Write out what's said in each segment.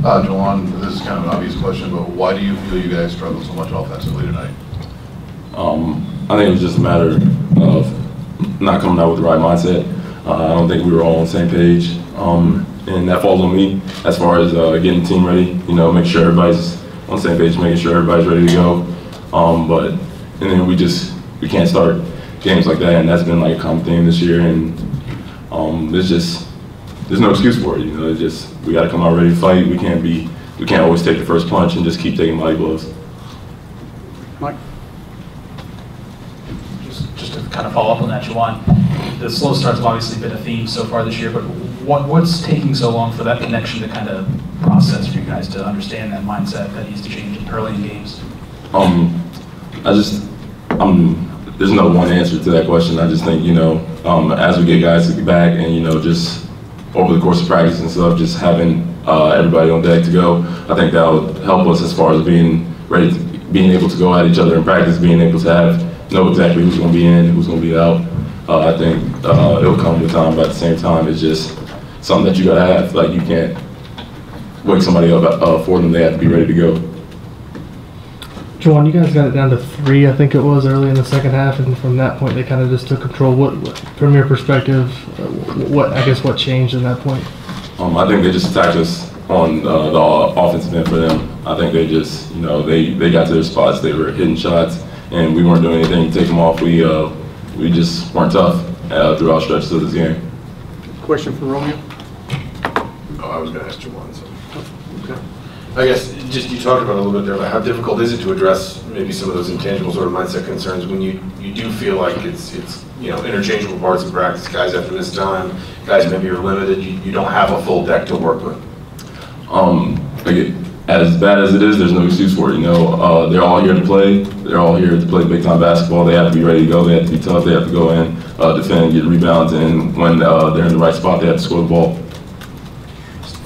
Juwan, this is kind of an obvious question, but why do you feel you guys struggled so much offensively tonight? I think it was just a matter of not coming out with the right mindset. I don't think we were all on the same page, and that falls on me as far as getting the team ready. Make sure everybody's on the same page, making sure everybody's ready to go. And then we can't start games like that, and that's been like a common theme this year. And there's no excuse for it. We got to come out ready to fight. We can't always take the first punch and just keep taking body blows. Mike. Just to kind of follow up on that, Juwan, the slow start's obviously been a theme so far this year, but what's taking so long for that connection to kind of process for you guys to understand that mindset that needs to change early in games? There's no one answer to that question. I just think, as we get guys back and, just over the course of practice and stuff, just having everybody on deck to go, I think that'll help us as far as being ready, being able to go at each other in practice, being able to know exactly who's going to be in, who's going to be out. I think it'll come with time, but at the same time, it's just something that you got to have. Like, you can't wake somebody up for them. They have to be ready to go. Juwan, you guys got it down to 3, I think it was, early in the second half, and from that point they kind of just took control. What from your perspective, what changed in that point? I think they just attacked us on the offensive end for them. I think they just, they got to their spots. They were hitting shots, and we weren't doing anything to take them off. We just weren't tough throughout stretches of this game. Question for Romeo. Oh, I was going to ask Juwan. So. Okay. I guess just you talked about a little bit there about how difficult is it to address maybe some of those intangible sort of mindset concerns when you do feel like it's interchangeable parts of practice. Guys have to miss time. Guys maybe are limited. You don't have a full deck to work with. As bad as it is, there's no excuse for it. They're all here to play. They're all here to play big time basketball. They have to be ready to go. They have to be tough. They have to go in, defend, get rebounds, and when they're in the right spot, they have to score the ball.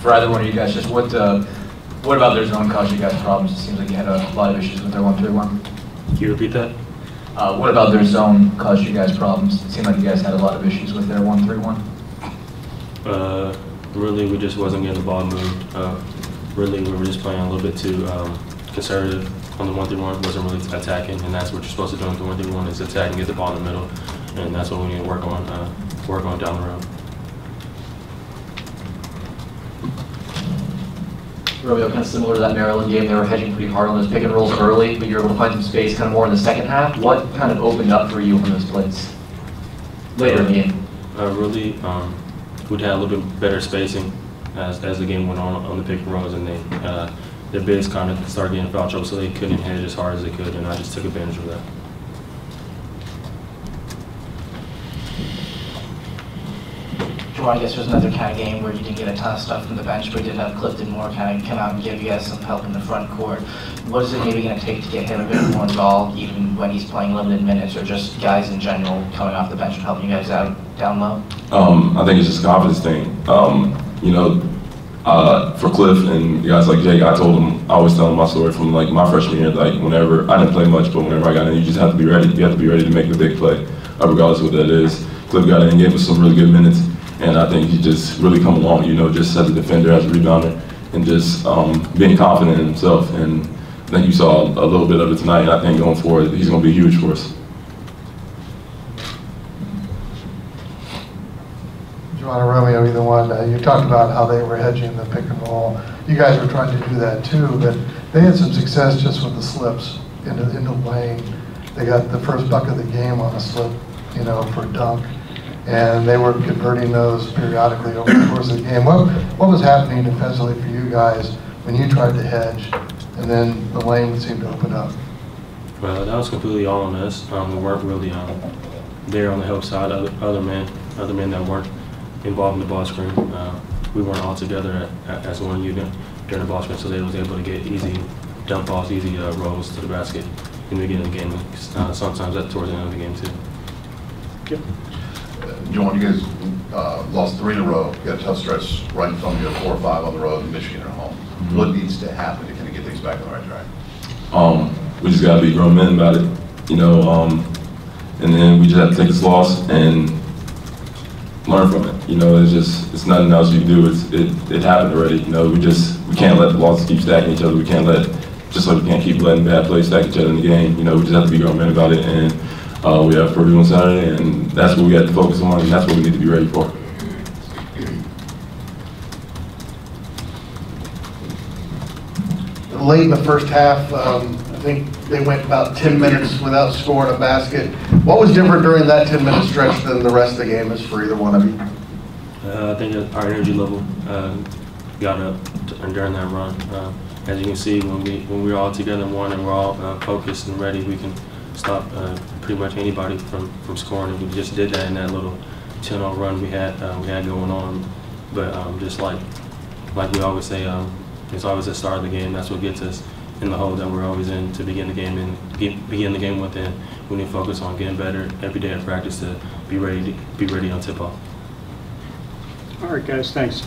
For either one of you guys, just what about their zone caused you guys problems? It seems like you had a lot of issues with their 1-3-1. Can you repeat that? What about their zone caused you guys problems? It seemed like you guys had a lot of issues with their 1-3-1. Really, we just wasn't getting the ball moved. Really, we were just playing a little bit too conservative on the 1-3-1. Wasn't really attacking, and that's what you're supposed to do on the 1-3-1 is attack and get the ball in the middle, and that's what we need to work on down the road. Romeo, kind of similar to that Maryland game, they were hedging pretty hard on those pick and rolls early, but you were able to find some space kind of more in the second half. What kind of opened up for you on those plays later in the game? Really, we'd had a little bit better spacing as the game went on the pick and rolls, and their bigs kind of started getting foul trouble, so they couldn't hedge as hard as they could, and I just took advantage of that. I guess it was another kind of game where you didn't get a ton of stuff from the bench, but you did have Clifton Moore kind of come out and give you guys some help in the front court. What is it maybe going to take to get him a bit more involved, even when he's playing limited minutes, or just guys in general coming off the bench and helping you guys out down low? I think it's just a confidence thing. For Cliff and guys like Jake, I always tell him my story from like my freshman year. Like whenever I didn't play much, but whenever I got in, you just have to be ready. You have to be ready to make the big play, regardless of what that is. Cliff got in, gave us some really good minutes. And I think he just really come along, just as a defender, as a rebounder, and just being confident in himself. And I think you saw a little bit of it tonight, and I think going forward, he's going to be huge for us. Juwan or Romeo, either one, you talked about how they were hedging the pick and roll. You guys were trying to do that too, but they had some success just with the slips into the lane. They got the first bucket of the game on a slip, for a dunk. And they were converting those periodically over the course of the game. What was happening defensively for you guys when you tried to hedge, and then the lane seemed to open up? Well, that was completely all on us. We weren't really there on the help side. Other men that weren't involved in the ball screen. We weren't all together as one unit during the ball screen, so they was able to get easy dump balls, easy rolls to the basket in the beginning of the game. Sometimes that towards the end of the game too. Yep. Juwan, you guys lost 3 in a row. You got a tough stretch right in front of you, 4 or 5 on the road, Michigan at home. Mm-hmm. What needs to happen to kind of get things back on the right track? We just got to be grown men about it, and then we just have to take this loss and learn from it. You know, it's nothing else you can do. It happened already. You know, we can't let the losses keep stacking each other. We can't just like we can't keep letting bad plays stack each other in the game. You know, we just have to be grown men about it. And we have Purdue on Saturday, and that's what we have to focus on, and that's what we need to be ready for. Late in the first half, I think they went about 10 minutes without scoring a basket. What was different during that 10-minute stretch than the rest of the game is for either one of you? I think that our energy level got up during that run. As you can see, when we're all together in one and we're all focused and ready, we can stop pretty much anybody from scoring. And we just did that in that little 10-0 run we had going on. But just like we always say, it's always the start of the game. That's what gets us in the hole that we're always in to begin the game and begin the game with. And we need to focus on getting better every day at practice to be ready on tip-off. All right, guys, thanks.